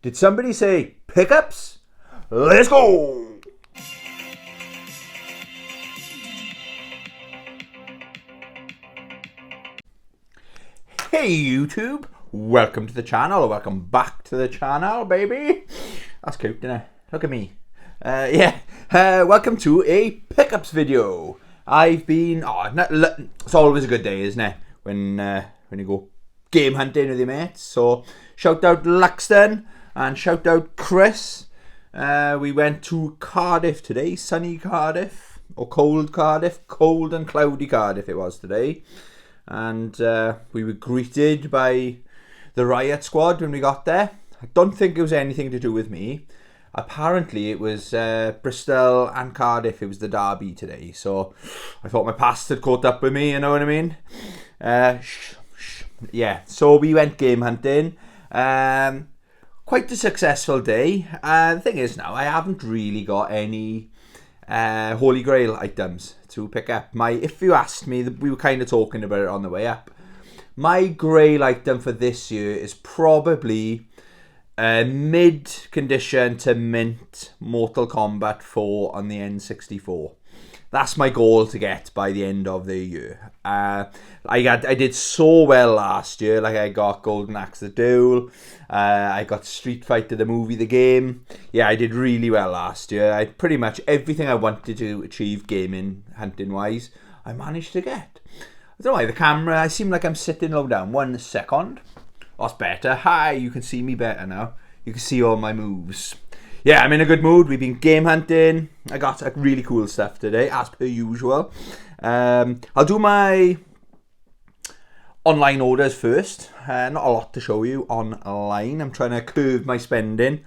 Did somebody say pickups? Let's go! Hey YouTube, welcome to the channel, or welcome back to the channel, baby. That's cute, isn't it? Look at me. Welcome to a pickups video. It's always a good day, isn't it? When you go game hunting with your mates. So shout out Luxton and shout out Chris. We went to Cardiff today, sunny Cardiff, or cold Cardiff, cold and cloudy Cardiff it was today. And we were greeted by the riot squad when we got there. I don't think it was anything to do with me. Apparently it was Bristol and Cardiff. It was the derby today. So I thought my past had caught up with me, you know what I mean? So we went game hunting. Quite a successful day. The thing is now, I haven't really got any Holy Grail items to pick up. If you asked me, we were kind of talking about it on the way up. My Grail item for this year is probably mid-condition to mint Mortal Kombat 4 on the N64. That's my goal to get by the end of the year. I did so well last year. Like I got Golden Axe the Duel. I got Street Fighter the movie, the game. Yeah, I did really well last year. I pretty much everything I wanted to achieve gaming, hunting wise, I managed to get. I don't know why the camera. I seem like I'm sitting low down. 1 second. That's better. Hi, you can see me better now. You can see all my moves. Yeah, I'm in a good mood. We've been game hunting. I got really cool stuff today, as per usual. I'll do my online orders first. Not a lot to show you online. I'm trying to curb my spending.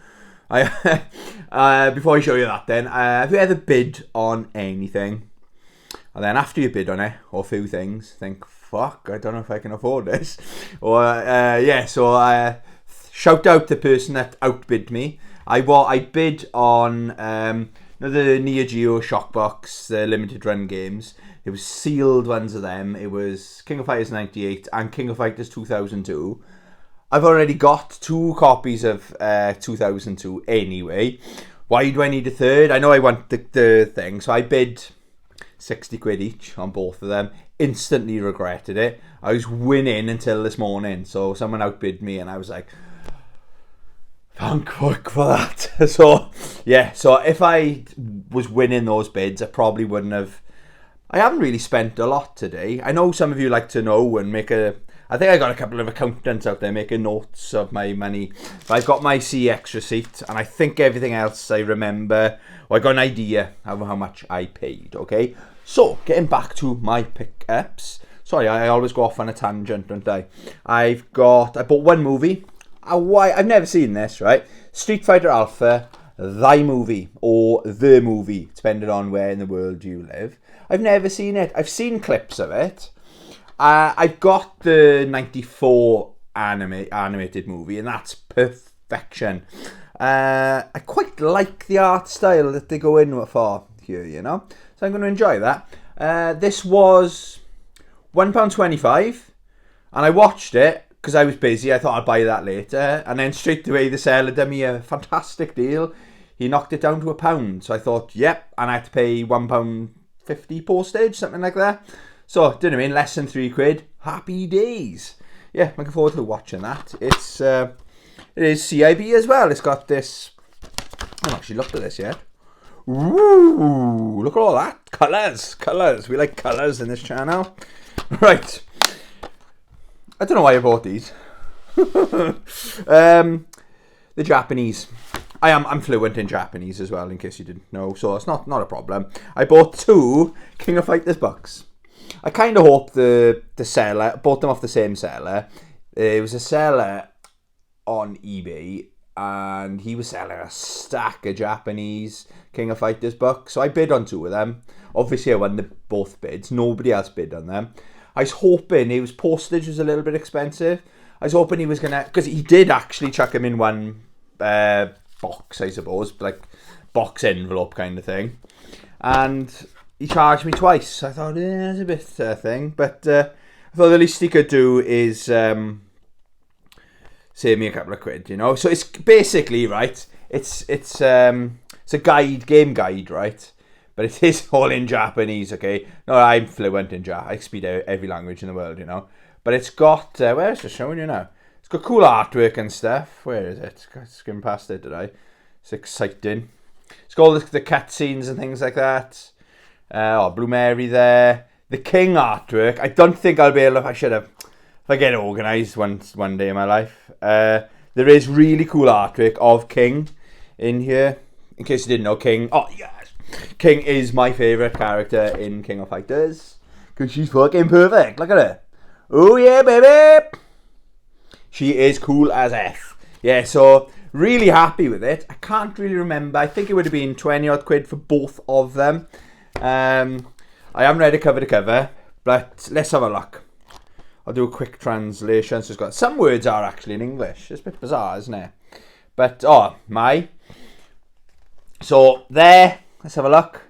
Before I show you that then, have you ever bid on anything? And then after you bid on it, or a few things, think, fuck, I don't know if I can afford this. Or, shout out the person that outbid me. I bid on the Neo Geo Shockbox, the limited run games. It was sealed ones of them. It was King of Fighters 98 and King of Fighters 2002. I've already got 2 copies of 2002 anyway. Why do I need a third? I know I want the thing, so I bid 60 quid each on both of them. Instantly regretted it. I was winning until this morning, so someone outbid me and I was like, thank fuck for that. So if I was winning those bids, I probably wouldn't have. I haven't really spent a lot today. I know some of you like to know and I think I got a couple of accountants out there making notes of my money. But I've got my CX receipt and I think everything else I remember. Or I got an idea of how much I paid, okay? So, getting back to my pickups. Sorry, I always go off on a tangent, don't I? I bought one movie. I've never seen this, right? Street Fighter Alpha, the movie, or the movie, depending on where in the world you live. I've never seen it. I've seen clips of it. I've got the 94 animated movie, and that's perfection. I quite like the art style that they go in for here, you know? So I'm going to enjoy that. This was £1.25, and I watched it because I was busy. I thought I'd buy that later, and then straight away the seller did me a fantastic deal. He knocked it down to £1, so I thought, yep, and I had to pay £1.50 postage, something like that. So, do you know what I mean? Less than £3. Happy days. Yeah, looking forward to watching that. It is CIB as well. It's got this. I haven't actually looked at this yet. Ooh, look at all that. Colours. We like colours in this channel. Right. I don't know why I bought these. The Japanese. I'm fluent in Japanese as well, in case you didn't know. So it's not a problem. I bought 2 King of Fighters books. I kind of hope the seller, bought them off the same seller. It was a seller on eBay and he was selling a stack of Japanese King of Fighters books. So I bid on 2 of them. Obviously I won both bids. Nobody else bid on them. I was hoping, postage was a little bit expensive. I was hoping he was going to, because he did actually chuck him in one box, I suppose, like box envelope kind of thing. And he charged me twice. I thought, that's a bit thing. But I thought the least he could do is save me a couple of quid, you know. So it's basically, right, it's a game guide, right? But it is all in Japanese, okay? No, I'm fluent in Japanese. I speak every language in the world, you know. But it's got, where is it showing you now? It's got cool artwork and stuff. Where is it? I skimmed past it, did I? It's exciting. It's got all the cutscenes and things like that. Blue Mary there. The King artwork. I don't think I'll be able to, I should have, if I get it organised one day in my life. There is really cool artwork of King in here. In case you didn't know, King. Oh, yes. King is my favourite character in King of Fighters. Because she's fucking perfect. Look at her. Oh, yeah, baby. She is cool as F. Yeah, so really happy with it. I can't really remember. I think it would have been 20 odd quid for both of them. I haven't read it cover to cover, but let's have a look. I'll do a quick translation. So it's got some words are actually in English. It's a bit bizarre, isn't it? But, so there, let's have a look.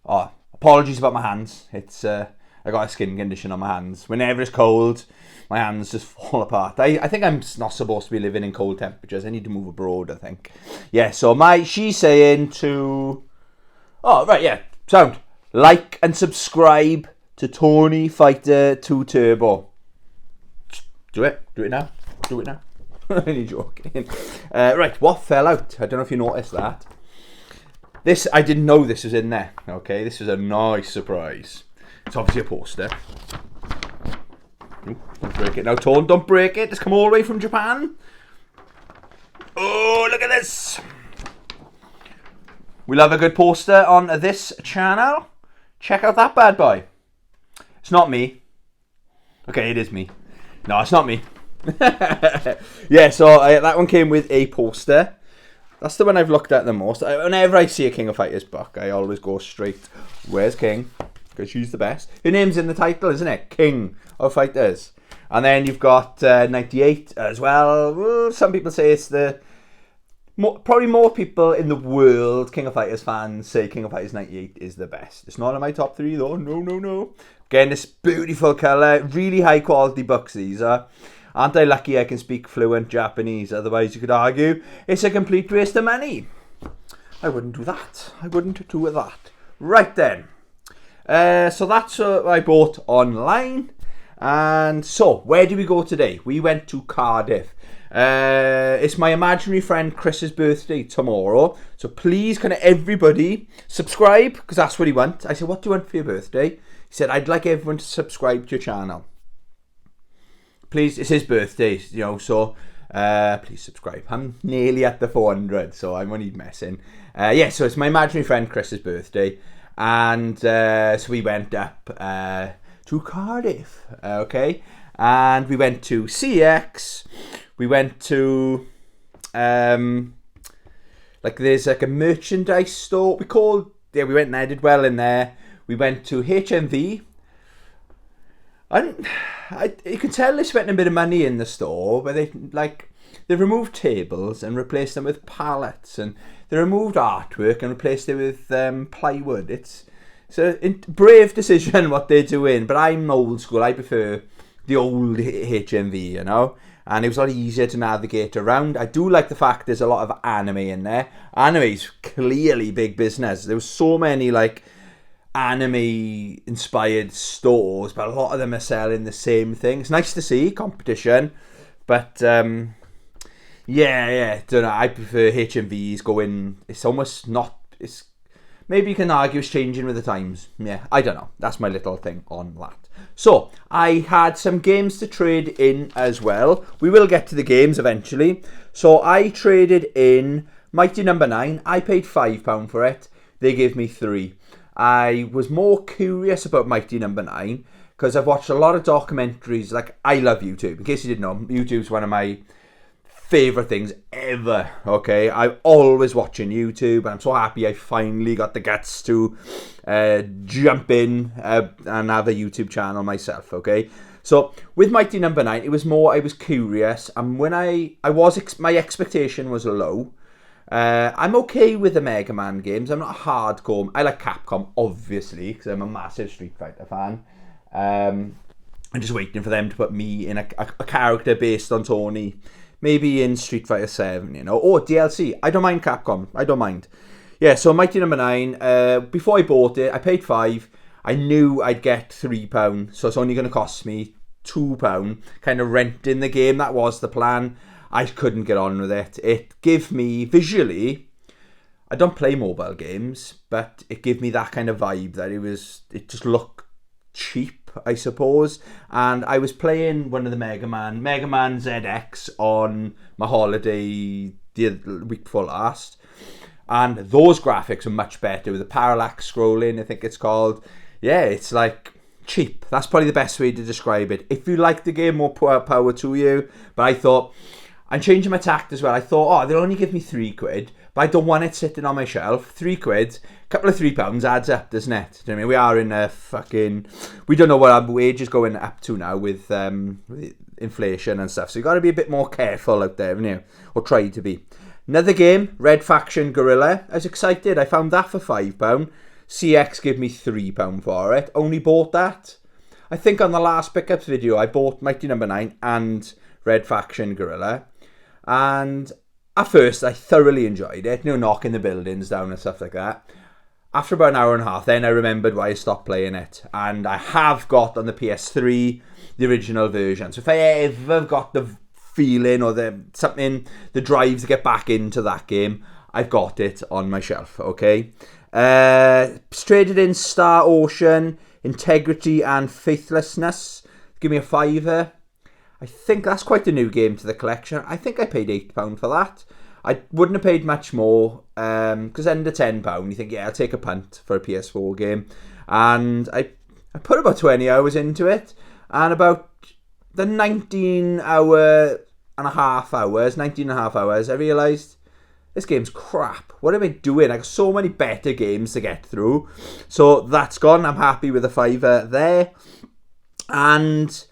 Oh, apologies about my hands. It's I got a skin condition on my hands. Whenever it's cold, my hands just fall apart. I think I'm not supposed to be living in cold temperatures. I need to move abroad, I think. Yeah, so she's saying to... Oh, right, yeah. Sound. Like and subscribe to Tony Fighter 2 Turbo. Do it. Do it now. Do it now. Only joking. Right, what fell out? I don't know if you noticed that. This, I didn't know this was in there. Okay, this was a nice surprise. It's obviously a poster. Don't break it now, Tone. Don't break it. It's come all the way from Japan. Oh, look at this. We love a good poster on this channel. Check out that bad boy. It's not me. Okay, it is me. No, it's not me. Yeah, so that one came with a poster. That's the one I've looked at the most. Whenever I see a King of Fighters book, I always go straight, where's King? Because she's the best. Her name's in the title, isn't it? King of Fighters. And then you've got 98 as well. Some people say it's probably more people in the world, King of Fighters fans, say King of Fighters 98 is the best. It's not in my top 3 though. No. Again, this beautiful colour. Really high quality books these are. Aren't I lucky I can speak fluent Japanese? Otherwise you could argue it's a complete waste of money. I wouldn't do that. Right then. So that's what I bought online. And so, where do we go today? We went to Cardiff. It's my imaginary friend Chris's birthday tomorrow. So please, can everybody subscribe? Because that's what he wants. I said, what do you want for your birthday? He said, I'd like everyone to subscribe to your channel. Please, it's his birthday, you know, so please subscribe. I'm nearly at the 400, so I'm only messing. Yeah, so it's my imaginary friend Chris's birthday. And so we went up to Cardiff, okay? And we went to CX. We went to, there's like a merchandise store. We went there, did well in there. We went to HMV. You can tell they spent a bit of money in the store, but they removed tables and replaced them with pallets, and they removed artwork and replaced it with plywood. It's a brave decision what they're doing, but I'm old school. I prefer the old HMV, you know, and it was a lot easier to navigate around. I do like the fact there's a lot of anime in there. Anime's clearly big business. There was so many anime inspired stores, but a lot of them are selling the same thing. It's nice to see competition, but don't know, I prefer HMVs going. It's almost not, it's maybe you can argue it's changing with the times. Yeah, I don't know, that's my little thing on that. So I had some games to trade in as well. We will get to the games eventually. So I traded in Mighty No. 9. I paid £5 for it. They gave me 3. I was more curious about Mighty No. 9 because I've watched a lot of documentaries. I love YouTube. In case you didn't know, YouTube's one of my favourite things ever. Okay, I'm always watching YouTube, and I'm so happy I finally got the guts to jump in and have a YouTube channel myself. Okay, so with Mighty No. 9, it was more I was curious, and when my expectation was low. I'm okay with the Mega Man games. I'm not hardcore. I like Capcom, obviously, because I'm a massive Street Fighter fan. I'm just waiting for them to put me in a character based on Tony. Maybe in Street Fighter 7, you know. Or DLC. I don't mind Capcom. I don't mind. Yeah, so Mighty Number 9. Before I bought it, I paid £5. I knew I'd get £3. So it's only going to cost me £2. Kind of renting the game. That was the plan. I couldn't get on with it. It gave me, visually, I don't play mobile games, but it gave me that kind of vibe that it just looked cheap, I suppose. And I was playing one of the Mega Man ZX on my holiday the week before last, and those graphics are much better with the parallax scrolling, I think it's called. Yeah, it's like cheap. That's probably the best way to describe it. If you like the game, more power to you. But I thought, I'm changing my tact as well. I thought, they'll only give me £3, but I don't want it sitting on my shelf. £3, a couple of £3 adds up, doesn't it? Do you know what I mean? We are in a fucking... We don't know what our wage is going up to now with inflation and stuff. So you've got to be a bit more careful out there, haven't you? Or try to be. Another game, Red Faction Guerrilla. I was excited. I found that for £5. CX gave me £3 for it. Only bought that. I think on the last pickups video, I bought Mighty Number 9 and Red Faction Guerrilla. And at first, I thoroughly enjoyed it. You know, knocking the buildings down and stuff like that. After about an hour and a half, then I remembered why I stopped playing it. And I have got on the PS3 the original version. So if I ever got the feeling or the drive to get back into that game, I've got it on my shelf, okay? Traded in Star Ocean, Integrity and Faithlessness. Give me a £5. I think that's quite a new game to the collection. I think I paid £8 for that. I wouldn't have paid much more, because under £10, you think, yeah, I'll take a punt for a PS4 game. And I put about 20 hours into it, and about the 19 and a half hours, I realised, this game's crap. What am I doing? I got so many better games to get through. So that's gone. I'm happy with the £5 there. And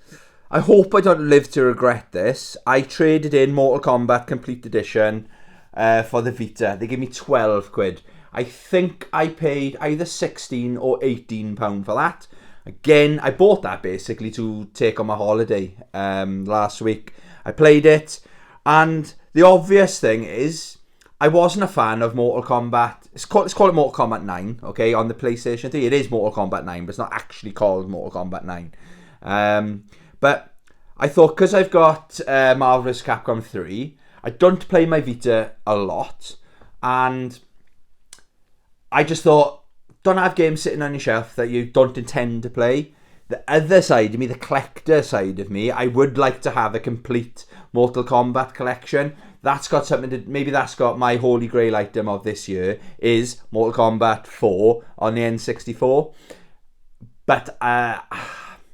I hope I don't live to regret this. I traded in Mortal Kombat Complete Edition for the Vita. They gave me £12. I think I paid either £16 or £18 for that. Again, I bought that basically to take on my holiday last week. I played it, and the obvious thing is, I wasn't a fan of Mortal Kombat. Let's call it Mortal Kombat 9, okay, on the PlayStation 3. It is Mortal Kombat 9, but it's not actually called Mortal Kombat 9. But I thought, because I've got Marvel vs. Capcom 3, I don't play my Vita a lot, and I just thought, don't have games sitting on your shelf that you don't intend to play. The other side of me, the collector side of me, I would like to have a complete Mortal Kombat collection. That's got something to... Maybe that's got my holy grail item of this year, is Mortal Kombat 4 on the N64. But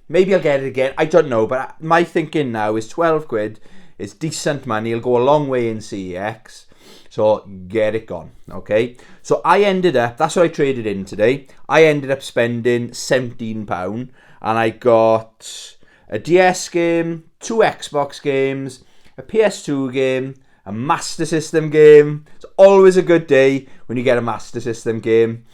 maybe I'll get it again. I don't know. But my thinking now is £12 is decent money. It'll go a long way in CEX. So get it gone, okay? So I ended up, that's what I traded in today. I ended up spending £17, and I got a DS game, 2 Xbox games, a PS2 game, a Master System game. It's always a good day when you get a Master System game.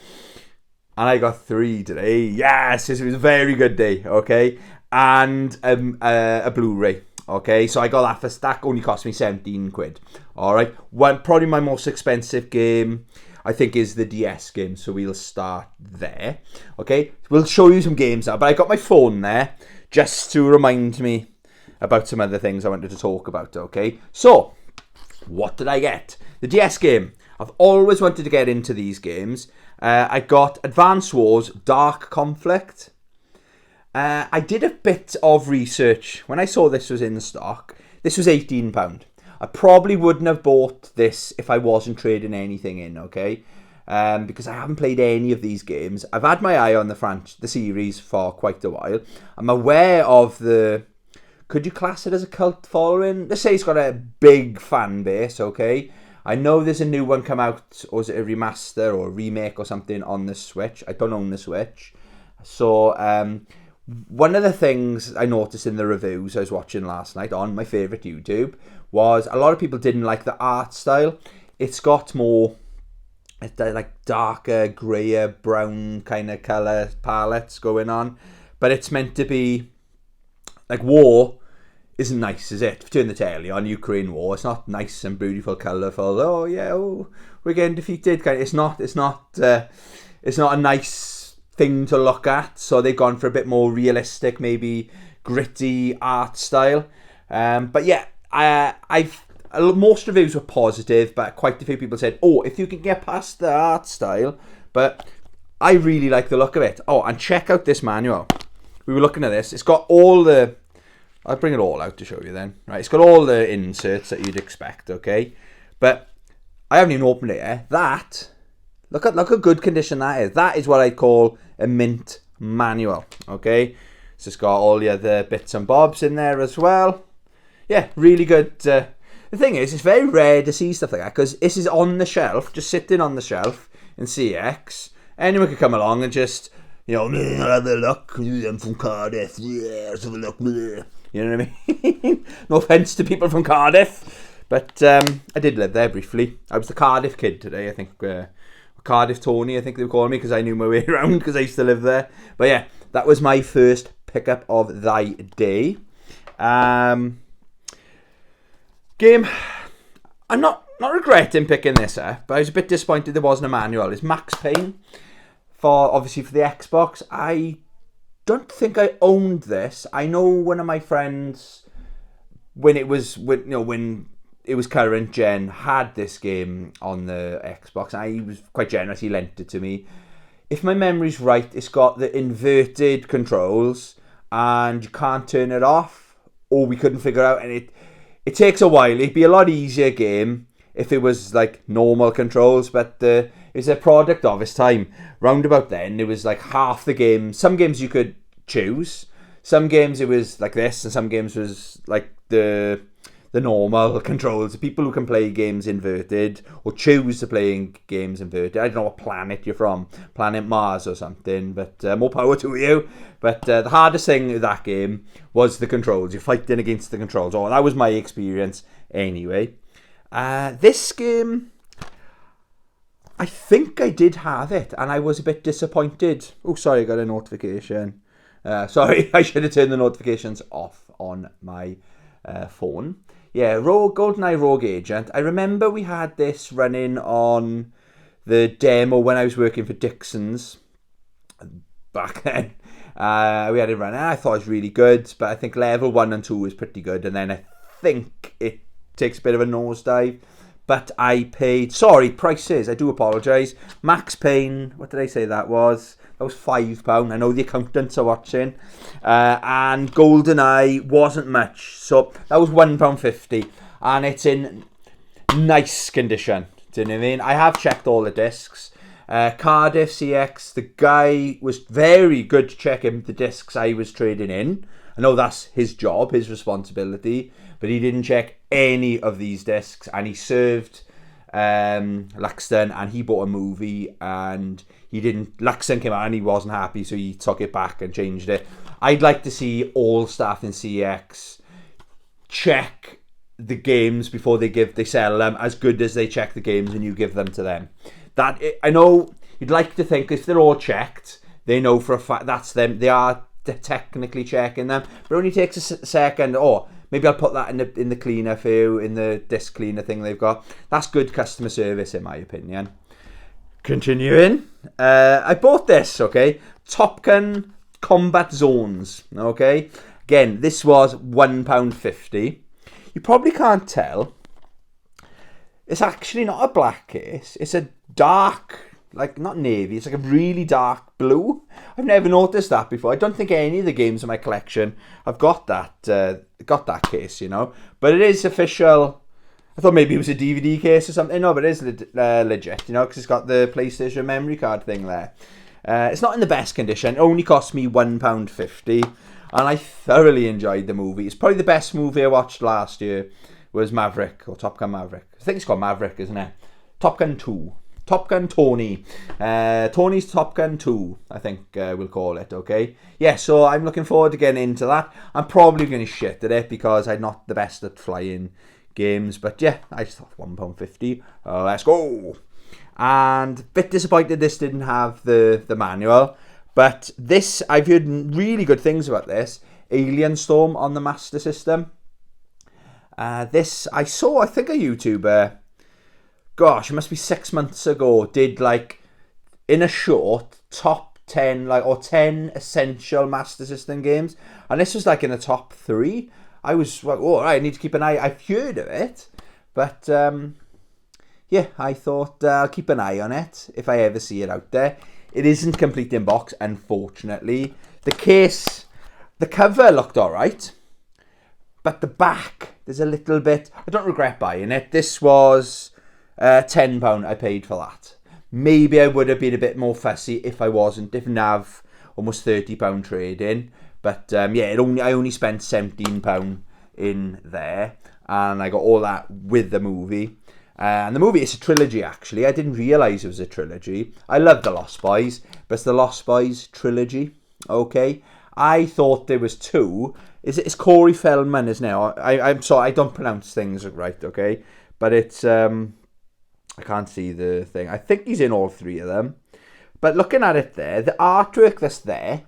And I got 3 today. Yes, it was a very good day, okay? And a Blu-ray. Okay, so I got that for that only cost me £17. All right, probably my most expensive game, I think, is the DS game. So we'll start there. Okay, we'll show you some games now, but I got my phone there just to remind me about some other things I wanted to talk about. Okay, so what did I get? The DS game. I've always wanted to get into these games. I got Advance Wars Dark Conflict. I did a bit of research. When I saw this was in stock, this was £18. I probably wouldn't have bought this if I wasn't trading anything in, okay? Because I haven't played any of these games. I've had my eye on the series for quite a while. I'm aware of the... Could you class it as a cult following? Let's say it's got a big fan base, okay? I know there's a new one come out, or is it a remaster or a remake or something on the Switch? I don't own the Switch. So, one of the things I noticed in the reviews I was watching last night on my favourite YouTube was a lot of people didn't like the art style. It's got more like darker, greyer, brown kind of colour palettes going on. But it's meant to be like war isn't nice, is it? Turn the telly on, Ukraine war. It's not nice and beautiful, colourful. Oh yeah, we're getting defeated. It's not a nice thing to look at. So they've gone for a bit more realistic, maybe gritty art style. But yeah, most reviews were positive, but quite a few people said, "Oh, if you can get past the art style," but I really like the look of it. Oh, and check out this manual. We were looking at this. It's got all the... I'll bring it all out to show you then. Right, it's got all the inserts that you'd expect, okay? But I haven't even opened it yet. That, look at good condition that is. That is what I call a mint manual, okay? So it's got all the other bits and bobs in there as well. Yeah, really good. The thing is, it's very rare to see stuff like that because this is on the shelf, just sitting on the shelf in CX. Anyone could come along and just, I'll have a look. I'm from Cardiff. Yeah, let's have a look. You know what I mean? No offence to people from Cardiff, but I did live there briefly. I was the Cardiff kid today, I think. Cardiff Tony, I think they were calling me because I knew my way around because I used to live there. But yeah, that was my first pickup of thy day. Game, I'm not regretting picking this up, but I was a bit disappointed there wasn't a manual. It's Max Payne, obviously for the Xbox. I don't think I owned this. I know one of my friends, when it was current gen, had this game on the Xbox. I was quite generous. He lent it to me. If my memory's right, it's got the inverted controls, and you can't turn it off, or we couldn't figure out. And it takes a while. It'd be a lot easier game if it was like normal controls, but it's a product of its time. Round about then, it was like half the game. Some games you could choose. Some games it was like this, and some games was like the normal controls. People who can play games inverted or choose to play games inverted. I don't know what planet you're from, planet Mars or something, but more power to you. But the hardest thing with that game was the controls. You're fighting against the controls. Oh, that was my experience anyway. This game, I think I did have it, and I was a bit disappointed. Oh, sorry, I got a notification. Sorry, I should have turned the notifications off on my phone. Yeah, GoldenEye Rogue Agent. I remember we had this running on the demo when I was working for Dixon's back then. We had it running. I thought it was really good, but I think level 1 and 2 was pretty good, and then I think it takes a bit of a nosedive. But I paid... Sorry, prices. I do apologise. Max Payne, what did I say that was? That was £5. I know the accountants are watching. And GoldenEye wasn't much. So that was £1.50. And it's in nice condition. Do you know what I mean? I have checked all the discs. Cardiff CX, the guy was very good checking the discs I was trading in. I know that's his job, his responsibility. But he didn't check any of these discs. And he served Luxton, and he bought a movie, and Luxton came out and he wasn't happy, so he took it back and changed it. I'd like to see all staff in CX check the games before they sell them as good as they check the games and you give them to them. I know you'd like to think if they're all checked, they know for a fact that's them. They are technically checking them, but it only takes a second. Maybe I'll put that in the cleaner for you, in the disc cleaner thing they've got. That's good customer service, in my opinion. Continuing, I bought this, okay? Top Gun Combat Zones, okay? Again, this was £1.50. You probably can't tell. It's actually not a black case. It's a dark, not navy. It's like a really dark blue. I've never noticed that before. I don't think any of the games in my collection have got that case, But it is official. I thought maybe it was a DVD case or something. No, but it is legit, because it's got the PlayStation memory card thing there. It's not in the best condition. It only cost me £1.50, and I thoroughly enjoyed the movie. It's probably the best movie I watched last year was Maverick, or Top Gun Maverick. I think it's called Maverick, isn't it? Top Gun 2. Top Gun Tony. Tony's Top Gun 2, I think we'll call it, okay? Yeah, so I'm looking forward to getting into that. I'm probably going to shit at it because I'm not the best at flying games, but yeah, I just thought £1.50. Let's go. And a bit disappointed this didn't have the manual, but this, I've heard really good things about this. Alien Storm on the Master System. This, I think a YouTuber, gosh, it must be 6 months ago, did like, in a short, top 10, like, or 10 essential Master System games. And this was like in the top 3. I was like, oh, I need to keep an eye. I've heard of it, but yeah, I thought I'll keep an eye on it if I ever see it out there. It isn't complete in box, unfortunately. The case, the cover looked alright, but the back, there's a little bit, I don't regret buying it. This was £10 I paid for that. Maybe I would have been a bit more fussy if I wasn't, if Nav almost £30 trade-in. But yeah, I only spent £17 in there, and I got all that with the movie. And the movie is a trilogy, actually. I didn't realise it was a trilogy. I love The Lost Boys, but it's The Lost Boys trilogy, okay? I thought there was 2. It's Corey Feldman, isn't it? I'm sorry, I don't pronounce things right, okay? But it's, I can't see the thing. I think he's in all 3 of them. But looking at it there, the artwork that's there,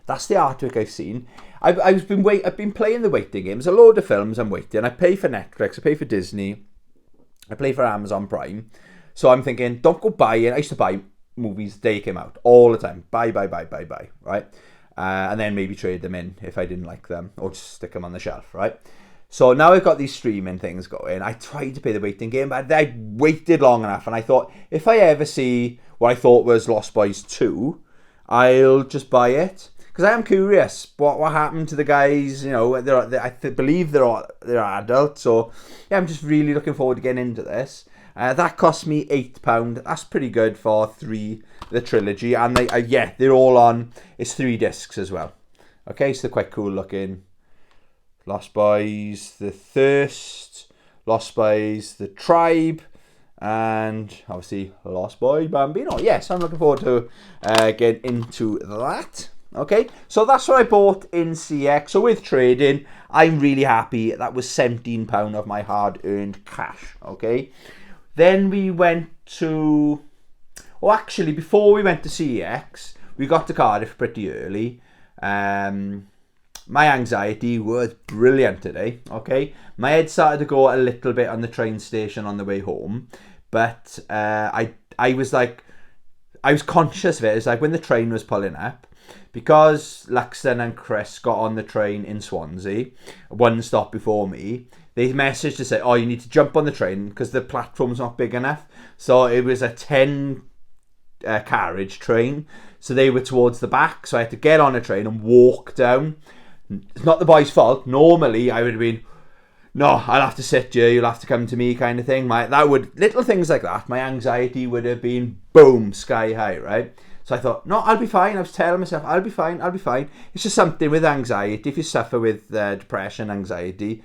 that's the artwork I've seen. I've been playing the waiting game. There's a load of films I'm waiting. I pay for Netflix, I pay for Disney, I play for Amazon Prime. So I'm thinking, don't go buying. I used to buy movies the day they came out all the time. Buy, right? And then maybe trade them in if I didn't like them, or just stick them on the shelf, right? So now I've got these streaming things going. I tried to play the waiting game, but I waited long enough, and I thought, if I ever see what I thought was Lost Boys 2, I'll just buy it. Because I am curious what happened to the guys. You know, I believe they're adults. So yeah, I'm just really looking forward to getting into this. That cost me £8. That's pretty good for the trilogy, and they're all on. It's 3 discs as well. Okay, so they're quite cool looking. Lost Boys, The Thirst, Lost Boys, The Tribe, and obviously Lost Boy Bambino. Yes, I'm looking forward to getting into that. Okay, so that's what I bought in CX. So with trading, I'm really happy. That was £17 of my hard-earned cash. Okay, then we went to... Well, actually, before we went to CX, we got to Cardiff pretty early. My anxiety was brilliant today. Okay, my head started to go a little bit on the train station on the way home, but I was like, I was conscious of it. It's like when the train was pulling up, because Luxton and Chris got on the train in Swansea, 1 stop before me, they messaged to say, oh, you need to jump on the train because the platform's not big enough. So it was a 10 carriage train. So they were towards the back. So I had to get on a train and walk down. It's not the boys' fault. Normally I would have been, no, I'll have to sit here, you'll have to come to me kind of thing. Little things like that, my anxiety would have been, boom, sky high, right? So I thought, no, I'll be fine. I was telling myself, I'll be fine. It's just something with anxiety. If you suffer with depression, anxiety,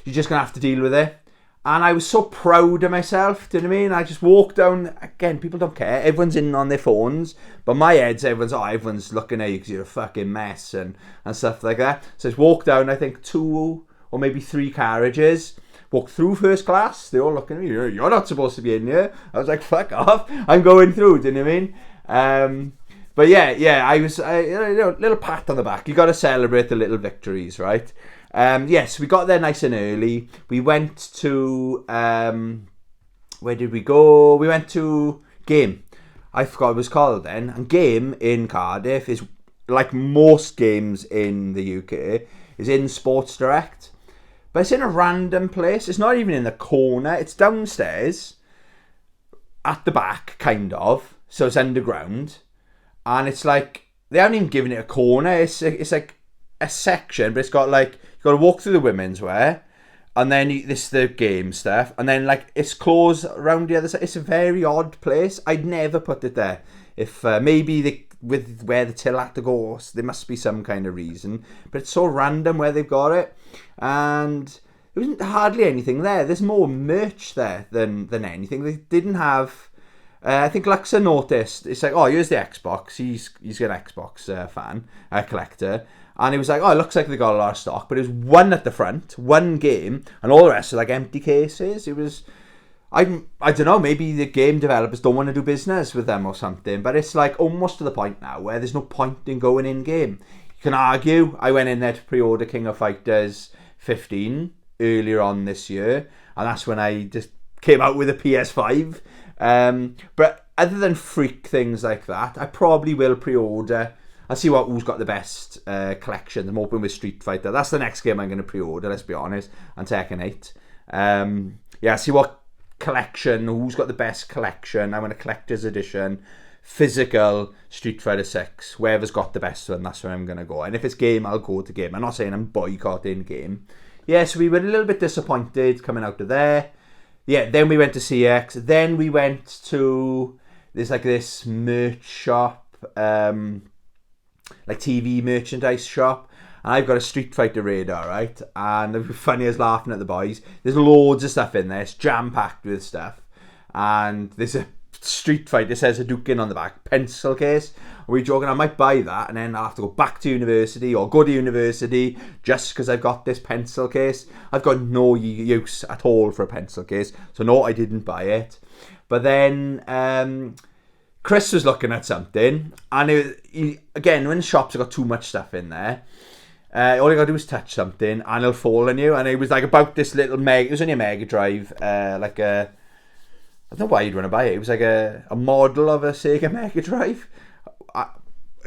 you're just going to have to deal with it. And I was so proud of myself, do you know what I mean? I just walked down, again, people don't care. Everyone's in on their phones. But my head's, everyone's looking at you because you're a fucking mess and stuff like that. So I just walked down, I think, 2 or maybe 3 carriages. Walked through first class. They all looking at me. You're not supposed to be in here. I was like, fuck off. I'm going through, do you know what I mean? But yeah, I was, little pat on the back. You got to celebrate the little victories, right? Yes, we got there nice and early. We went to, where did we go? We went to Game. I forgot what it was called then. And Game in Cardiff is, like most games in the UK, is in Sports Direct. But it's in a random place. It's not even in the corner. It's downstairs, at the back, kind of. So it's underground, and it's like they haven't even given it a corner. It's like a section, but it's got like you got to walk through the women's wear, and then this is the game stuff, and then like it's closed around the other side. It's a very odd place. I'd never put it there. If maybe with where the till had to go, there must be some kind of reason, but it's so random where they've got it, and there wasn't hardly anything there. There's more merch there than anything. They didn't have. I think Luxa noticed, it's like, oh, here's the Xbox. He's an Xbox fan, collector. And he was like, oh, it looks like they got a lot of stock. But it was one at the front, one game, and all the rest are like empty cases. It was, I don't know, maybe the game developers don't want to do business with them or something. But it's like almost to the point now where there's no point in going in game. can argue I went in there to pre-order King of Fighters 15 earlier on this year, and that's when I just came out with a PS5. But other than freak things like that, I probably will pre-order. I'll see who's got the best collection. I'm hoping with Street Fighter. That's the next game I'm going to pre-order, let's be honest, and Tekken 8. See what collection, who's got the best collection. I want a collector's edition, physical Street Fighter 6. Whoever's got the best one, that's where I'm going to go. And if it's game, I'll go to game. I'm not saying I'm boycotting game. So we were a little bit disappointed coming out of there. Then we went to CX. Then we went to, there's like this merch shop, like TV merchandise shop. And I've got a Street Fighter radar, right? And the funny is laughing at the boys. There's loads of stuff in there. It's jam-packed with stuff. And there's a Street Fighter, it says Hadouken on the back, pencil case. We're joking, I might buy that and then I'll have to go back to university or go to university just because I've got this pencil case. I've got no use at all for a pencil case. So no, I didn't buy it. But then Chris was looking at something, and again, when shops have got too much stuff in there, all you gotta do is touch something and it'll fall on you. And it was like about this little it was only a Mega Drive, like a, I don't know why you'd want to buy it. It was like a model of a Sega Mega Drive,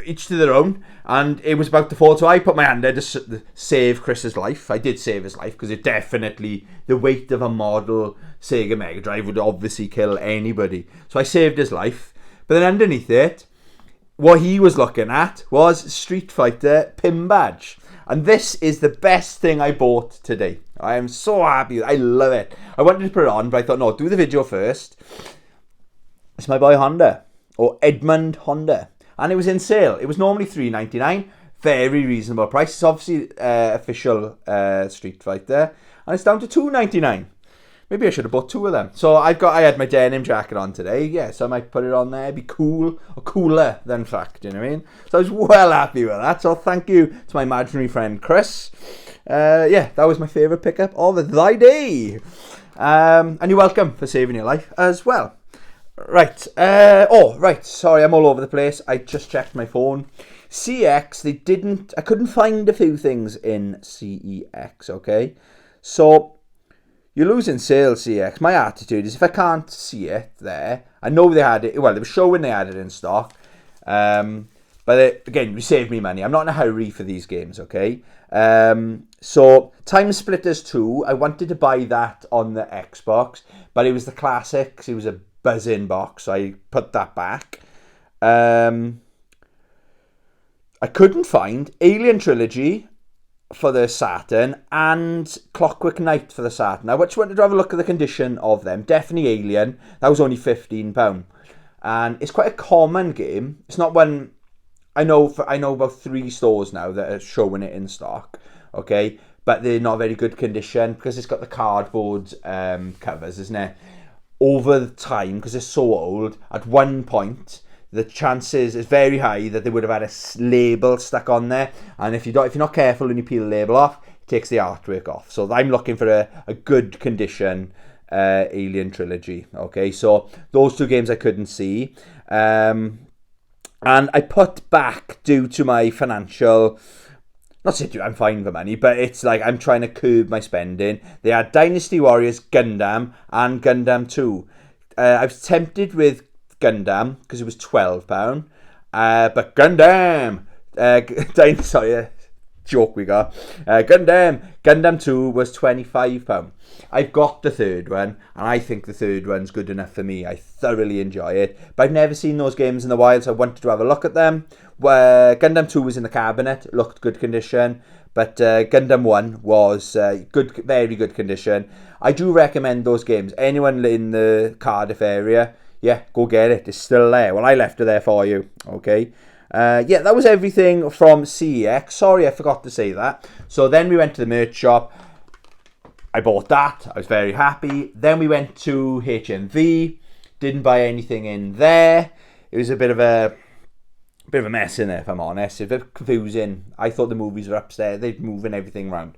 each to their own, and it was about to fall. So I put my hand there to save Chris's life. I did save his life because it definitely, the weight of a model Sega Mega Drive would obviously kill anybody. So I saved his life. But then underneath it, what he was looking at was Street Fighter pin badge. And this is the best thing I bought today. I am so happy. I love it. I wanted to put it on, but I thought, no, do the video first. It's my boy Honda, or Edmund Honda. And it was in sale. It was normally $3.99. Very reasonable price. It's obviously official Street Fighter. And it's down to $2.99. Maybe I should have bought two of them. So I had my denim jacket on today. So I might put it on there. It'd be cool, or cooler than fact, you know what I mean? So I was well happy with that. So thank you to my imaginary friend Chris. That was my favourite pickup of the day. And you're welcome for saving your life as well. Right. Sorry, I'm all over the place. I just checked my phone. CX, I couldn't find a few things in CEX, okay? So you're losing sales, CX. My attitude is if I can't see it there, I know they had it. Well, they were showing they had it in stock. But again, you saved me money. I'm not in a hurry for these games, okay? So Time Splitters 2, I wanted to buy that on the Xbox, but it was the classics. It was a buzz-in box, so I put that back. I couldn't find Alien Trilogy for the Saturn and Clockwork Knight for the Saturn. I just wanted to have a look at the condition of them. Definitely Alien. That was only £15. And it's quite a common game. It's not one... I know about 3 stores now that are showing it in stock. Okay? But they're not very good condition because it's got the cardboard covers, isn't it? Over the time, because it's so old, at one point... the chances is very high that they would have had a label stuck on there, and if you're not careful when you peel the label off, it takes the artwork off. So I'm looking for a good condition Alien Trilogy. Okay, so those two games I couldn't see, and I put back due to my financial. Not saying I'm fine for money, but it's like I'm trying to curb my spending. They had Dynasty Warriors, Gundam, and Gundam 2. I was tempted with Gundam because it was £12, but Gundam joke we got Gundam 2 was £25. I've got the third one, and I think the third one's good enough for me. I thoroughly enjoy it, but I've never seen those games in the wild, so I wanted to have a look at them. Gundam 2 was in the cabinet, looked good condition, but Gundam 1 was good, very good condition. I do recommend those games. Anyone in the Cardiff area, go get it. It's still there. Well, I left it there for you. Okay. That was everything from CEX. Sorry, I forgot to say that. So then we went to the merch shop. I bought that. I was very happy. Then we went to HMV. Didn't buy anything in there. It was a bit of a mess in there, if I'm honest. It's a bit confusing. I thought the movies were upstairs. They're moving everything around.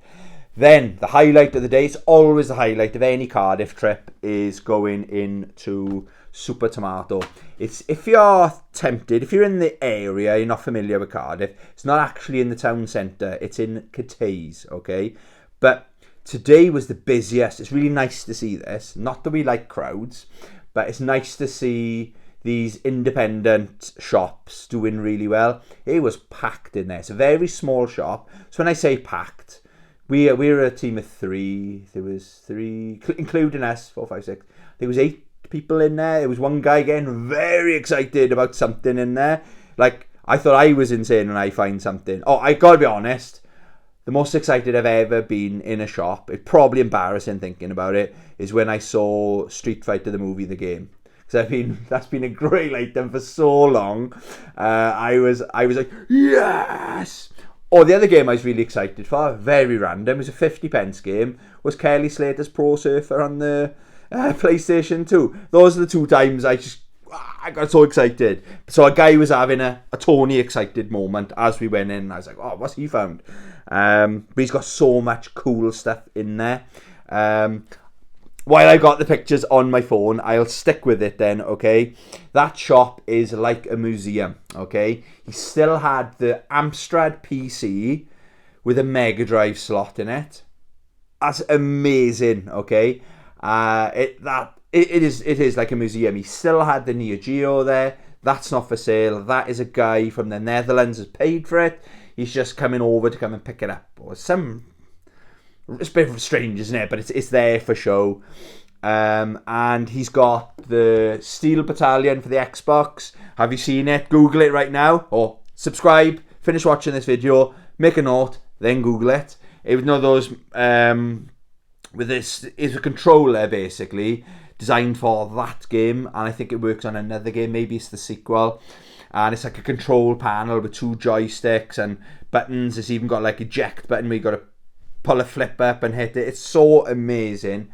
Then the highlight of the day, it's always the highlight of any Cardiff trip, is going into Super Tomato. It's, if you're tempted, if you're in the area, you're not familiar with Cardiff, it's not actually in the town centre, it's in Cathays, okay? But today was the busiest. It's really nice to see this. Not that we like crowds, but it's nice to see these independent shops doing really well. It was packed in there. It's a very small shop. So when I say packed, we were a team of 3. There was 3, including us, 4, 5, 6. There was 8 people in there. There was one guy getting very excited about something in there. Like, I thought I was insane when I find something. Oh, I gotta be honest. The most excited I've ever been in a shop, it's probably embarrassing thinking about it, is when I saw Street Fighter the movie, the game. Because that's been a great item for so long. I was like, yes! Or the other game I was really excited for, very random, it was a 50p game, was Kelly Slater's Pro Surfer on the PlayStation 2. Those are the 2 times I got so excited. So a guy was having a Tony excited moment as we went in. And I was like, oh, what's he found? But he's got so much cool stuff in there. While I got the pictures on my phone, I'll stick with it then, okay? That shop is like a museum, okay? He still had the Amstrad PC with a Mega Drive slot in it. That's amazing, okay? It is like a museum. He still had the Neo Geo there. That's not for sale. That is a guy from the Netherlands has paid for it. He's just coming over to come and pick it up. Or it's a bit strange, isn't it? But it's there for show. And he's got the Steel Battalion for the Xbox. Have you seen it? Google it right now. Or subscribe, finish watching this video, make a note, then Google it. It was one of those... with this, is a controller basically designed for that game, and I think it works on another game, maybe it's the sequel, and it's like a control panel with 2 joysticks and buttons. It's even got like eject button where you got to pull a flip up and hit it. It's so amazing.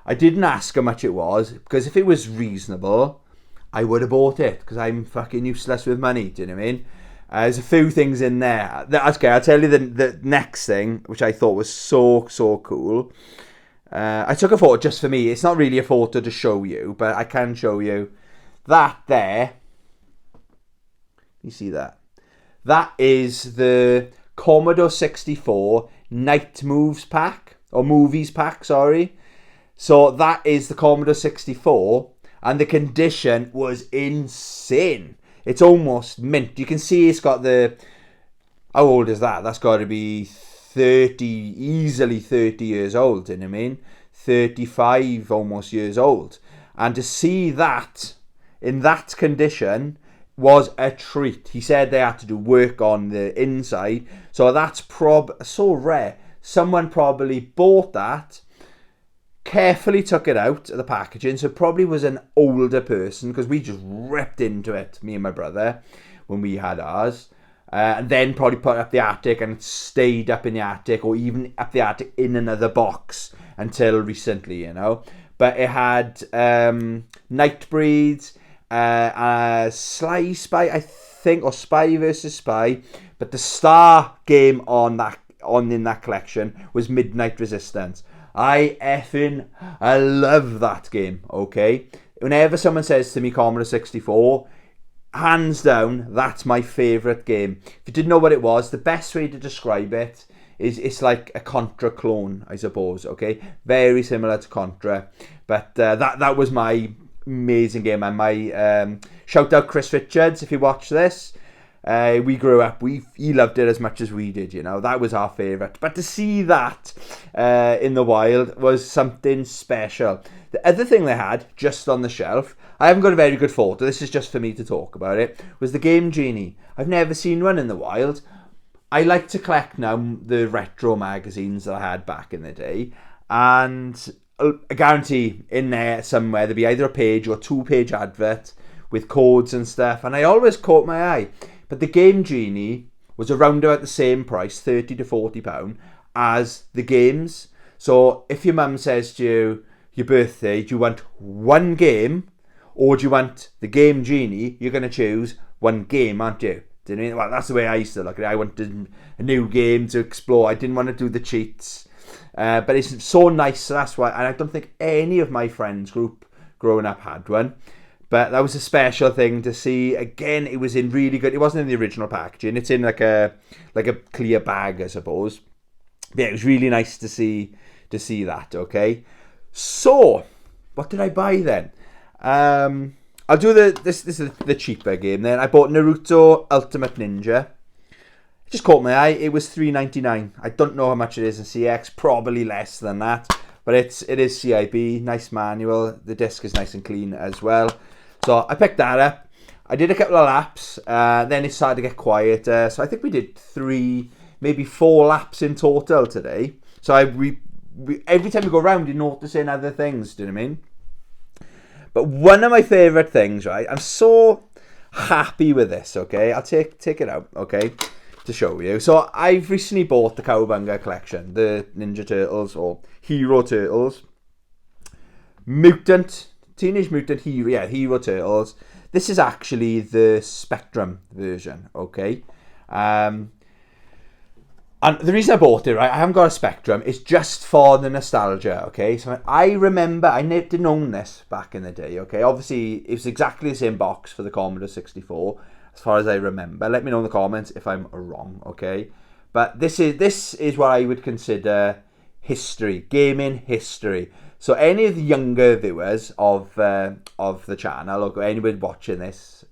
I didn't ask how much it was, because if it was reasonable I would have bought it, because I'm fucking useless with money, do you know what I mean? There's a few things in there. That's okay, I'll tell you the next thing, which I thought was so cool. I took a photo just for me. It's not really a photo to show you, but I can show you that there. You see that? That is the Commodore 64 Night Moves pack, or Movies pack, sorry. So that is the Commodore 64, and the condition was insane. It's almost mint. You can see it's got the... How old is that? That's got to be 30, easily 30 years old, you know what I mean? 35 almost years old. And to see that in that condition was a treat. He said they had to do work on the inside, so that's so rare. Someone probably bought that, carefully took it out of the packaging, so it probably was an older person, because we just ripped into it, me and my brother, when we had ours. And then probably put it up the attic, and it stayed up in the attic, or even up the attic in another box until recently, you know. But it had Nightbreeds, Sly Spy, I think, or Spy versus Spy. But the star game in that collection was Midnight Resistance. I love that game, okay? Whenever someone says to me Commodore 64, hands down, that's my favourite game. If you didn't know what it was, the best way to describe it is it's like a Contra clone, I suppose, okay? Very similar to Contra. But that was my amazing game. And my shout out Chris Richards, if you watch this. We grew up, he loved it as much as we did, you know. That was our favourite. But to see that in the wild was something special. The other thing they had just on the shelf, I haven't got a very good photo, this is just for me to talk about it, was the Game Genie. I've never seen one in the wild. I like to collect now the retro magazines that I had back in the day, and I guarantee in there somewhere there'll be either a page or 2-page advert with codes and stuff, and I always caught my eye. But the Game Genie was around about the same price, £30 to £40, as the games. So if your mum says to you, your birthday, do you want one game, or do you want the Game Genie, you're going to choose one game, aren't you? Do you know? Well, that's the way I used to look at it. I wanted a new game to explore. I didn't want to do the cheats. But it's so nice, so that's why. And I don't think any of my friends group growing up had one. But that was a special thing to see. Again, it was in really good. It wasn't in the original packaging. It's in like a clear bag, I suppose. But yeah, it was really nice to see that. Okay, so what did I buy then? I'll do this is the cheaper game then. I bought Naruto Ultimate Ninja. It just caught my eye. It was $3.99. I don't know how much it is in CX. Probably less than that. But it is CIB. Nice manual. The disc is nice and clean as well. So I picked that up. I did a couple of laps. Then it started to get quieter. So I think we did 3, maybe 4 laps in total today. So we every time we go around, you're noticing other things. Do you know what I mean? But one of my favourite things, right? I'm so happy with this, okay? I'll take it out, okay? To show you. So I've recently bought the Cowabunga collection. The Ninja Turtles or Hero Turtles. Teenage Mutant Hero Turtles. This is actually the Spectrum version, okay? And the reason I bought it, right, I haven't got a Spectrum, it's just for the nostalgia, okay? So I remember, I didn't own this back in the day, okay? Obviously, it was exactly the same box for the Commodore 64, as far as I remember. Let me know in the comments if I'm wrong, okay? But this is what I would consider history, gaming history. So any of the younger viewers of the channel, or anybody watching this,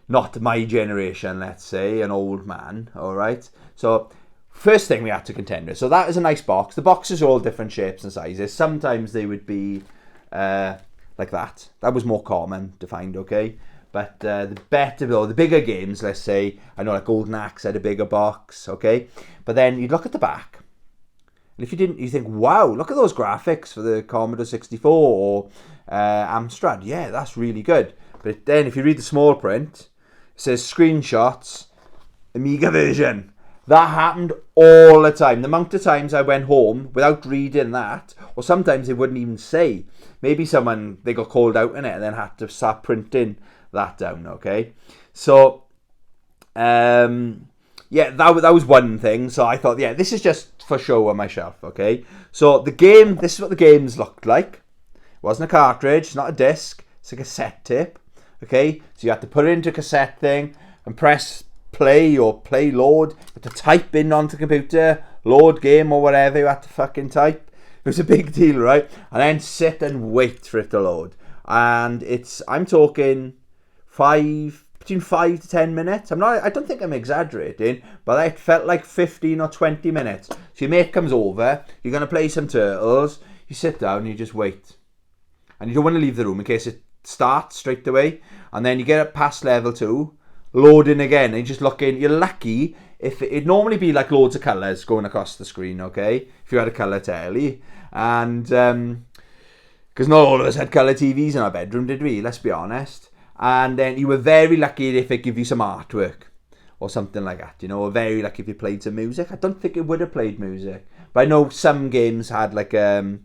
not my generation, let's say, an old man, all right? So first thing we had to contend with. So that is a nice box. The boxes are all different shapes and sizes. Sometimes they would be like that. That was more common to find, okay? But the bigger games, let's say, I know like Golden Axe had a bigger box, okay? But then you'd look at the back. And if you didn't, you think, wow, look at those graphics for the Commodore 64 or Amstrad. Yeah, that's really good. But then if you read the small print, it says screenshots, Amiga version. That happened all the time. The amount of times I went home without reading that, or sometimes they wouldn't even say. Maybe they got called out in it and then had to start printing that down, okay? So, that was one thing. So I thought, yeah, this is just for show on my shelf, okay? So this is what the games looked like. It wasn't a cartridge, it's not a disc, it's a cassette tape, okay? So you had to put it into a cassette thing and press play or play load. You had to type in onto the computer, load game or whatever you had to fucking type. It was a big deal, right? And then sit and wait for it to load. And I'm talking between 5 to 10 minutes. I don't think I'm exaggerating, but it felt like 15 or 20 minutes. So your mate comes over, you're going to play some Turtles, you sit down and you just wait. And you don't want to leave the room in case it starts straight away. And then you get up past level 2, loading again, and you're just looking. You're lucky if it'd normally be like loads of colours going across the screen, okay? If you had a colour telly. And because not all of us had colour TVs in our bedroom, did we? Let's be honest. And then you were very lucky if it gave you some artwork or something like that, you know, or very lucky if you played some music. I don't think it would have played music, but I know some games had like an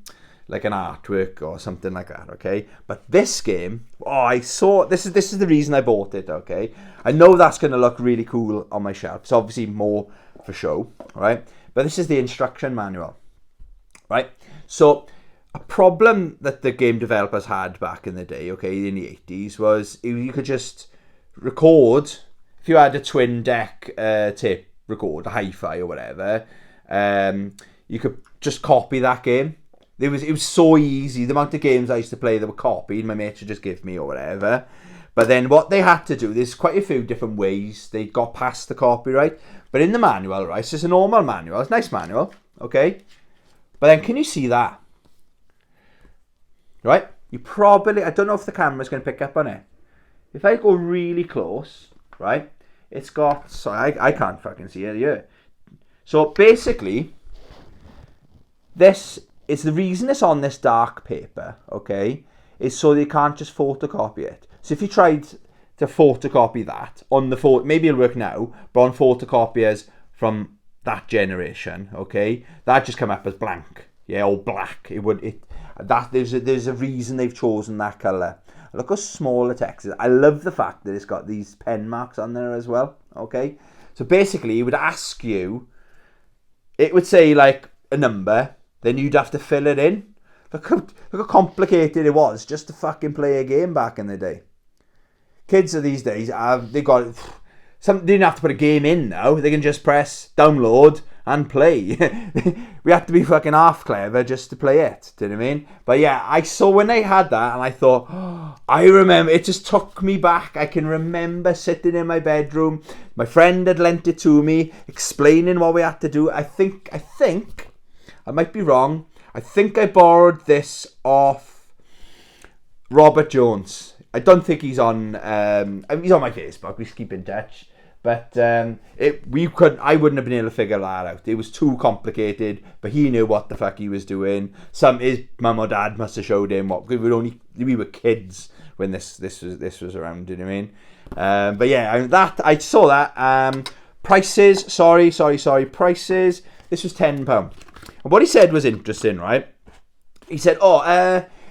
artwork or something like that, okay? But this game, this is the reason I bought it, okay? I know that's going to look really cool on my shelf. It's obviously more for show, right? But this is the instruction manual, right? So a problem that the game developers had back in the day, okay, in the 80s, was you could just record, if you had a twin deck tape record, a hi-fi or whatever, you could just copy that game. It was so easy. The amount of games I used to play that were copied, my mates would just give me or whatever. But then what they had to do, there's quite a few different ways they got past the copyright. But in the manual, right, so it's a normal manual. It's a nice manual, okay? But then can you see that? Right? I don't know if the camera's going to pick up on it. If I go really close, right, it's got, sorry, I can't fucking see it here. So basically, this is the reason it's on this dark paper, okay, is so they can't just photocopy it. So if you tried to photocopy that on the photo, maybe it'll work now, but on photocopiers from that generation, okay, that just come up as blank, yeah, or black. There's a reason they've chosen that colour. Look how small the text is. I love the fact that it's got these pen marks on there as well, okay. So basically, it would ask you, it would say like, a number, then you'd have to fill it in. Look how complicated it was just to fucking play a game back in the day. Kids of these days, they didn't have to put a game in now. They can just press download and play. We have to be fucking half clever just to play it. Do you know what I mean? But yeah, I saw when they had that and I thought, I remember, it just took me back. I can remember sitting in my bedroom. My friend had lent it to me, explaining what we had to do. I think, I might be wrong. I think I borrowed this off Robert Jones. I don't think he's on my Facebook. We keep in touch. But I wouldn't have been able to figure that out. It was too complicated, but he knew what the fuck he was doing. His mum or dad must have showed him what. We were kids when this was around. Do you know what I mean? But yeah, I saw that. Prices. Sorry. Prices. This was £10. And what he said was interesting, right? He said,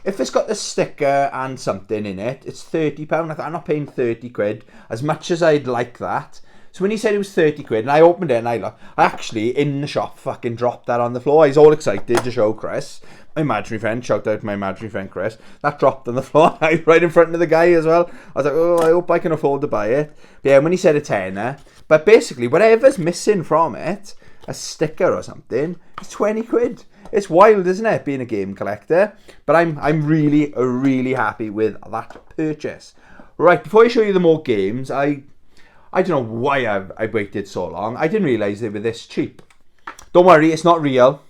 if it's got the sticker and something in it, it's £30. I thought, I'm not paying 30 quid as much as I'd like that. So when he said it was 30 quid, and I opened it and I actually, in the shop, fucking dropped that on the floor. I was all excited to show Chris, my imaginary friend, shout out to my imaginary friend Chris. That dropped on the floor right in front of the guy as well. I was like, I hope I can afford to buy it. But yeah, when he said a tenner, but basically, whatever's missing from it, a sticker or something, it's 20 quid. It's wild, isn't it, being a game collector? But I'm really, really happy with that purchase. Right, before I show you the more games, I don't know why I've waited so long. I didn't realise they were this cheap. Don't worry, it's not real.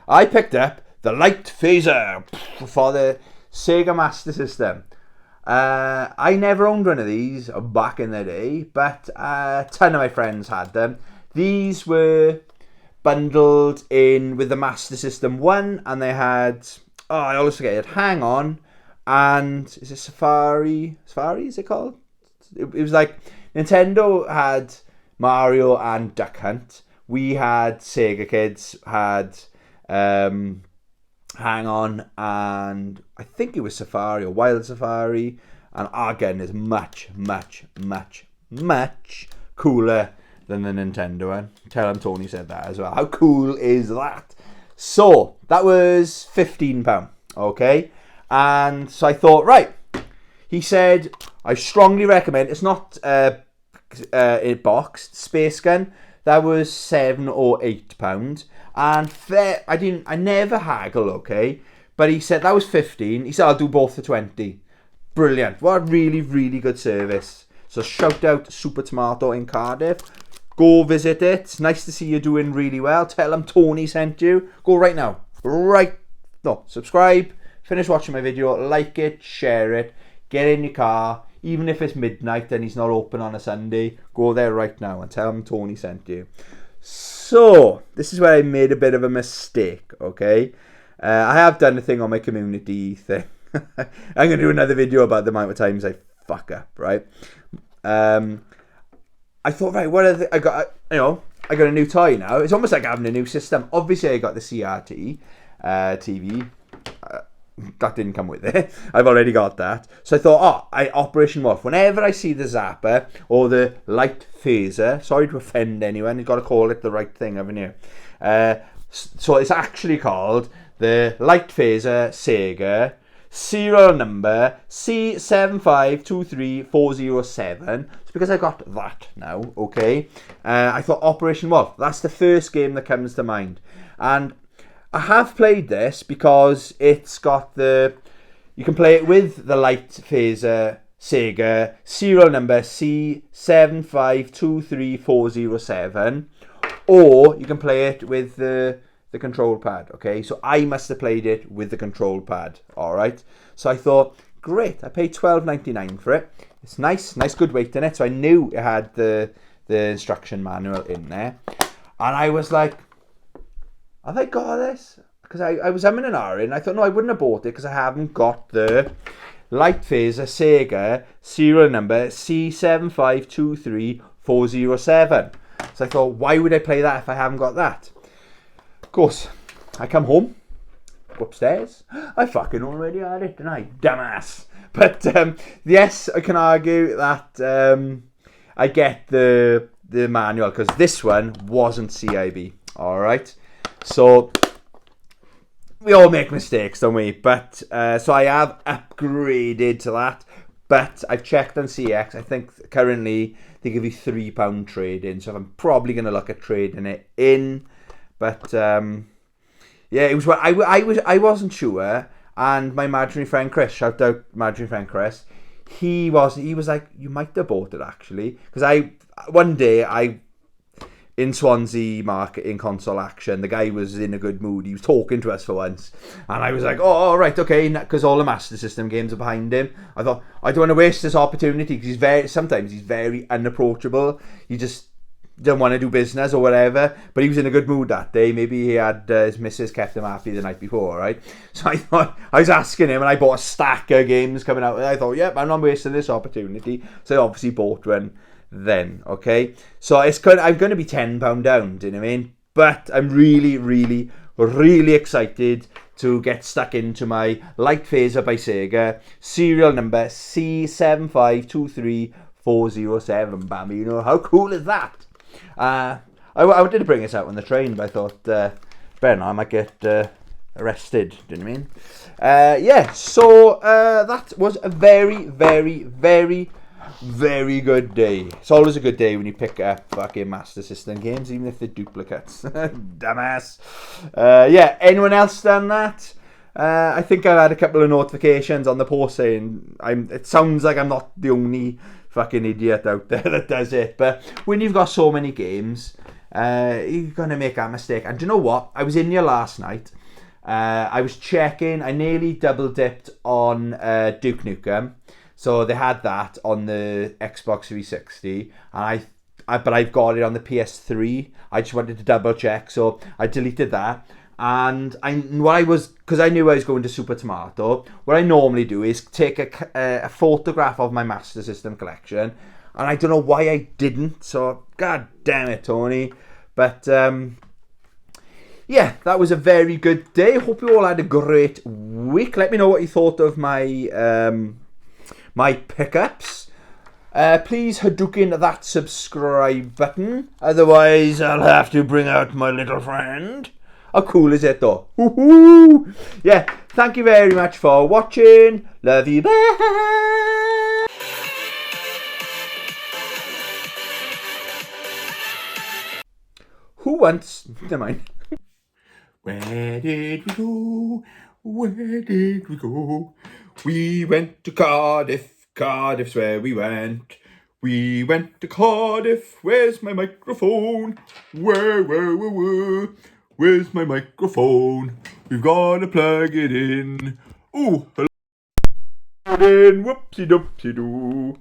I picked up the Light Phaser for the Sega Master System. I never owned one of these back in the day, but a ton of my friends had them. These were bundled in with the Master System 1, and they had, I always forget it, Hang On, and is it Safari? Safari, is it called? It was like, Nintendo had Mario and Duck Hunt. We had, Sega kids, had Hang On, and I think it was Safari, or Wild Safari, and again is much, much, much, much cooler than the Nintendo one. Tell him Tony said that as well. How cool is that? So, that was £15, okay? And so I thought, right, he said, I strongly recommend, it's not boxed, Space Gun, that was £7 or £8. And I never haggle, okay? But he said, that was 15. He said, I'll do both for 20. Brilliant. What a really, really good service. So shout out Super Tomato in Cardiff. Go visit it. It's nice to see you doing really well. Tell them Tony sent you. Go right now. Subscribe. Finish watching my video. Like it. Share it. Get in your car. Even if it's midnight and he's not open on a Sunday, go there right now and tell him Tony sent you. So, this is where I made a bit of a mistake, okay? I have done a thing on my community thing. I'm going to do another video about the amount of times I fuck up, right? I thought, right, I got a new toy now. It's almost like having a new system. Obviously, I got the CRT TV. That didn't come with it. I've already got that. So I thought, Operation Wolf. Whenever I see the Zapper or the Light Phaser, sorry to offend anyone, you've got to call it the right thing, haven't you? So it's actually called the Light Phaser Sega, serial number C7523407. It's because I got that now, okay? I thought Operation Wolf, that's the first game that comes to mind. And I have played this because it's got you can play it with the Light Phaser Sega, serial number C7523407, or you can play it with the control pad, okay? So I must have played it with the control pad, all right? So I thought, great, I paid $12.99 for it. It's nice good weight in it, so I knew it had the instruction manual in there. And I was like, have I got this? Because I was umming and ahhing. I thought, no, I wouldn't have bought it because I haven't got the Light Phaser Sega serial number C7523407. So I thought, why would I play that if I haven't got that? Of course, I come home, go upstairs. I fucking already had it, didn't I? Dumbass. But yes, I can argue that I get the manual because this one wasn't CIB. All right. So we all make mistakes, don't we? But so I have upgraded to that. But I've checked on CX. I think currently they give you £3 trade in, so I'm probably going to look at trading it in. But yeah, it was what I wasn't sure. And my imaginary friend Chris, shout out imaginary friend Chris, he was like, you might have bought it actually, because one day in Swansea market in console action, the guy was in a good mood. He was talking to us for once, and I was like, "Oh, right, okay," because all the Master System games are behind him. I thought I don't want to waste this opportunity because sometimes he's very unapproachable. You just don't want to do business or whatever. But he was in a good mood that day. Maybe he had his missus kept him happy the night before, right? So I thought I was asking him, and I bought a stack of games coming out. And I thought, yep, I'm not wasting this opportunity. So I obviously bought one. Then, okay, so I'm going to be £10 down, do you know what I mean? But I'm really, really, really excited to get stuck into my Light Phaser by Sega, serial number C7523407, Bambi. You know, how cool is that? I wanted to bring this out on the train, but I thought, better not, I might get arrested, do you know what I mean? Yeah, so that was a very, very, very good day. It's always a good day when you pick up fucking Master System games, even if they're duplicates. Dumbass. Yeah, anyone else done that? I think I've had a couple of notifications on the post saying it sounds like I'm not the only fucking idiot out there that does it. But when you've got so many games, you're going to make that mistake. And do you know what? I was in here last night. I was checking. I nearly double dipped on Duke Nukem. So they had that on the Xbox 360, and but I've got it on the PS3. I just wanted to double check, so I deleted that. And because I knew I was going to Super Tomato, what I normally do is take a photograph of my Master System collection, and I don't know why I didn't. So god damn it, Tony. But yeah, that was a very good day. Hope you all had a great week. Let me know what you thought of my pickups. Please Hadouken that subscribe button. Otherwise, I'll have to bring out my little friend. How cool is it though? Woohoo! Yeah, thank you very much for watching. Love you. Bye. Who wants... Never mind. Where did we go? Where did we go? We went to Cardiff. Cardiff's where we went. We went to Cardiff. Where's my microphone? Where? Where's my microphone? We've got to plug it in. Ooh, hello. Whoopsie doopsie doo.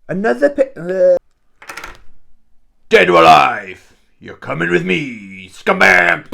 Another Dead or alive? You're coming with me, scumbag!